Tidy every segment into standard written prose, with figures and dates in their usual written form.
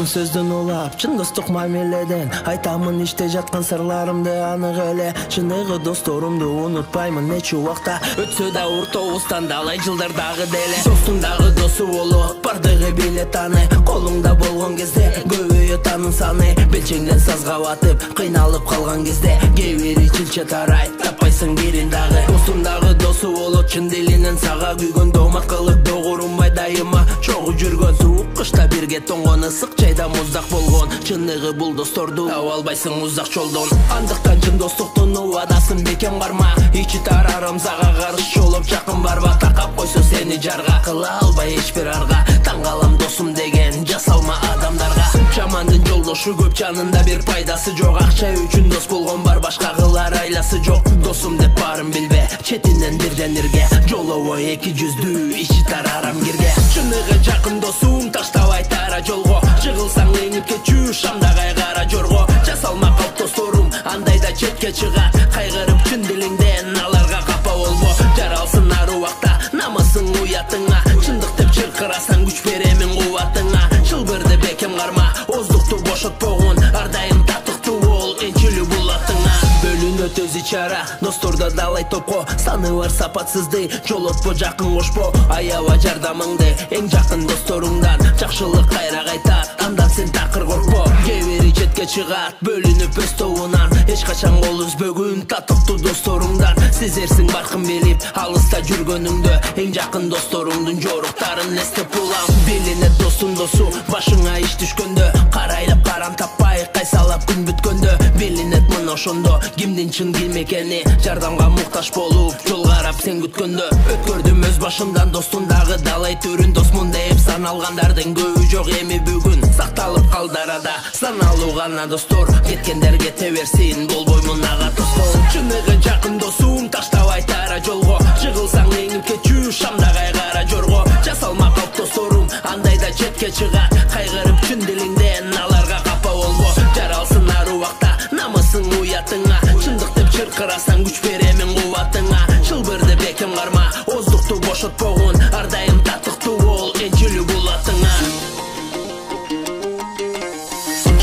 сөздөн улап, чын достук мамиледен айтамын иште жаткан сырларымды анык эле. Чыныгы досторумду унутпаймын нече убакта өтсө да уртобуздан далай жылдар дагы деле. Достуң дагы досу болуп бардыгы билет аны, колуңда болгон кезде көбөйөт анын саны. Белчеңден сазга батып кыйналып калган кезде кээ бири чилче тарай таппайсың бирин дагы. Достуң дагы досу болот, чын дилинен сага күйгөн доомат кылып догурунбай дайыма чогуу жүргөн. Суук кышта бирге тоңгон, ысык жайда муздак болгон. Чыныгы бул досторду таба албайсың узак жолдон. Андыктан чын достуктун убадасын бекем карма. Ичи тарарым сага каршы жолуп жакын барба. Такап койсо сени жарга кыла албай эч бир арга. Таң калам досум деген жасалма адамдарга. Жамандын жолдошу көп, жанында бир пайдасы жок. Акча үчүн дос болгон бар, башка кылар айласы жок. Досум деп барын билбе, четинен бирден ирге. Жолобой эки жүздүү, ичи тарарам кирге. Чыныгы жакын досум таштабай тара жолго. Жыгылсаң эңип кетчү шамда кайгара жорго. Жасалма калп досторум андайда четке чыгат. Кайгырып чын дилиңден аларга капа болбо. Жаралсын ар убакта намысың уятыңа. Чындык деп чыркырасаң күч беремин кубатыңа. Чылбырды бекем карма, оздукту бошотпогун. Ар дайым татыктуу бол, энчилүү булатыңа. Бөлүнөт өз ичара, достордо далай топко. Саны бар сапатсызды, жолотпо жакын кошпо. Аяба жардамыңды эң жакын досторуңдан. Жакшылык кайра кайтат, андан сен такыр коркпо. Кээ бири четке чыгат, бөлүнүп өз тобунан. Эч качан кол үзбөгүн татыктуу досторуңдан. Сезерсиң баркын билип, алыста жүргөнүңдө. Эң жакын досторуңдун жоруктарын эстеп улам. Билине достун досу, башыңа иш түшкөндө. Карайлап карам таппай, кайсалап күн бүткөндө. Билинет мына ошондо, кимдин чын ким экени. Жардамга муктаж болуп, жол карап сен күткөндө. Өткөрдүм өз башымдан достун дагы далай түрүн. Досмун деп саналгандардын көбү жок эми бүгүн. Сакталып калды арада, саналуу гана достор. Кеткендер кете берсин, болбоймун ага тоскоол. Чыныгы жакын досум таштабай тара жолго. Жыгылсаң эңип кетчү шамда кайгара жорго. Жасалма калп досторум андайда четке чыгат. Кайгырып чын дилиңден аларга капа болбо. Жаралсын ар убакта намысың уятыңа. Чындык деп чыркырасаң күч беремин кубатыңа. Чылбырды бекем карма, оздукту бошотпогун. Ар дайым татыктуу бол, энчилүү булатыңа.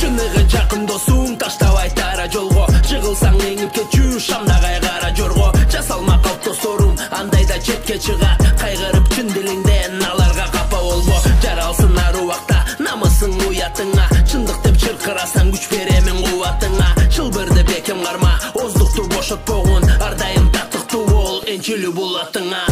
Чыныгы жакын досум таштабай тара жолго. Жыгылсаң эңип кетчү шамда кайгара жорго. Жасалма калп досторум андайда четке чыгат. Кайгырып чын дилиңден аларга капа болбо. Жаралсын ар убакта намысың уятыңа. Чындык деп чыркырасаң күч беремин кубатыңа. Чылбырды бекем карма, оздукту бошотпогун. Ар дайым татыктуу бол, энчилүү булатыңа.